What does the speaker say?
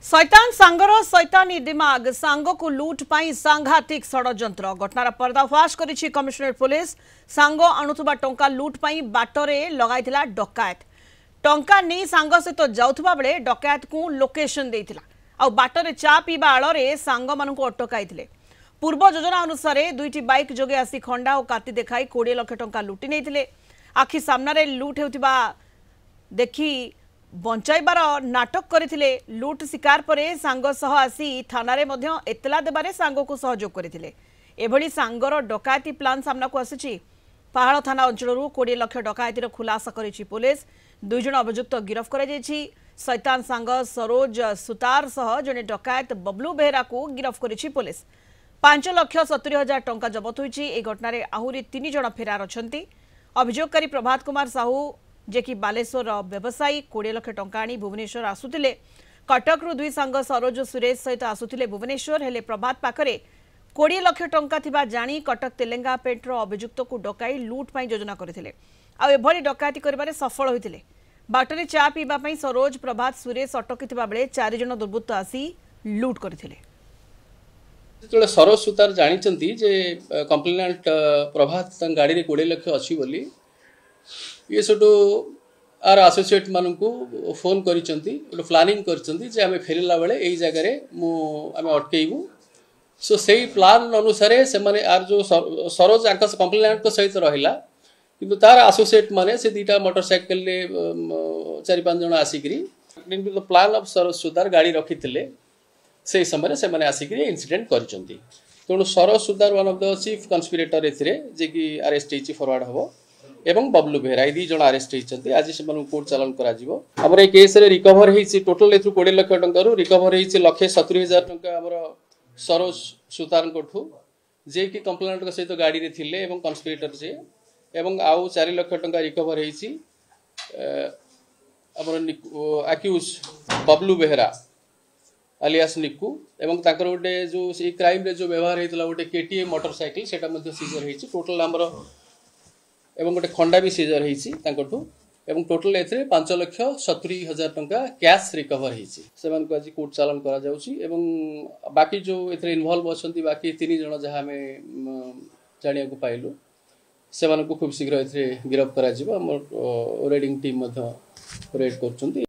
शैतान सांगर शैतानी दिमाग सांग को लुट पाई सांघातिक षड्यंत्र घटनार पर्दाफाश करिछि कमिशनरेट पुलिस। सांग आणुथुबा टंका लुट पाई बाटरे लगाइथिला डकायत। टंका नहीं सांग सहित जाउथुबा बेले डकायत को लोकेशन देइथिला आ बाटरे चा पीबा आଳରେ सांग मानकु अटकाइथिले। पूर्व योजना अनुसार दुईटी बाइक जोगे आसी खंडा और काटी देखाई 20 लाख टंका लुटि नैथिले। आखि सामनारे लुट हेउथिबा देखि बंचाइबार नाटक करथिले। लुट शिकार परे सांग सह आसी थानारे मध्य एतला देबारे सांग को सहयोग करथिले। एभली सांगर डकायती प्लान सामना को आसीछि। पहाड़ थाना अंचलरू 20 लाख डकायतीर खुलासा करिछि पुलिस। दुई जण अभियुक्त गिरफ करा जायछि। शैतान सांग सरोज सुतार सह जने डकायत बबलू बेहरा को गिरफ करिछि पुलिस। 5,70,000 टंका जबत होइछि। ए घटनारे आहुरी 3 जण फेरार अछंती। अभियोगकारी प्रभात कुमार साहू जे कि बालेश्वर व्यवसायी 20 लाख टंका आनी भुवनेश्वर आसुतिले। कटक रु दुई सांग सरोज सुरेश सहित आसुतिले भुवनेश्वर। हेले प्रभात पाखरे 20 लाख टंका थिबा जानी कटक तेलेंगा पेट्र अभियुक्त को डकाई लुट पाई योजना करथिले। आ एभली डकायती करिबारे सफल होइतिले। बाटरे चा पीबा पई सरोज प्रभात सुरेश अटकिथिबा बेले 4 जण दुर्बृत्त आसी लुट करथिले। जो सरोज सुतार जानी जे कंप्लेनेंट प्रभात गाड़ी रे 20 लाख अच्छी बोली ये सब आर एसोसिएट मान को फोन कर प्लानिंग कर आम फेरला बेले यही जगह आम अटकईबू। सो से प्लान अनुसार से माने आर जो सरोज कंप्लेनेंट सहित रहा किंतु तार एसोसिएट माने से दुईटा मोटरसाइकिल 4-5 जन आसिक प्लान ऑफ सरोज सुतार गाड़ी रखी से समय से मैंने आसिक इनसीडेंट कर तेणु Saroj Sutar one of the chief conspirator जे कि अरेस्ट होती फरवर्ड हम एवं बबलू बेहरा ये 2 जन अरेस्ट होती। आज से कोर्ट चालान कर केस रिकवर होती टोटाल ए 20 लाख टंका रिकवर होती 1,70,000 टंका आमर सरोज सुतार जे कि कंप्लेनेंट सहित गाड़ी रे थिले एवं कन्स्पिरेटर जे एवं आउ 4 लाख टंका रिकवर होती आक्यूज बबलू बेहरा आलियास निक्कू एवं ताकर गोटे जो क्राइम रे जो व्यवहार होता गोटे केटीएम मोटरसाइकिल सेटा सीजर होती टोटाल आमर एवं गोटे खंडा भी सीजर होती एवं टोटाल ए 5,70,000 टंका कैश रिकवर होती आज कोर्ट चालान करा जाउची एवं बाकी जो एथरे इन्वॉल्व अछंती बाकी 3 जण जहाँ आम जानिया को पाइलु से खूब शीघ्र गिरफ्त करा जिवो। रेडिंग टीम रेड कर।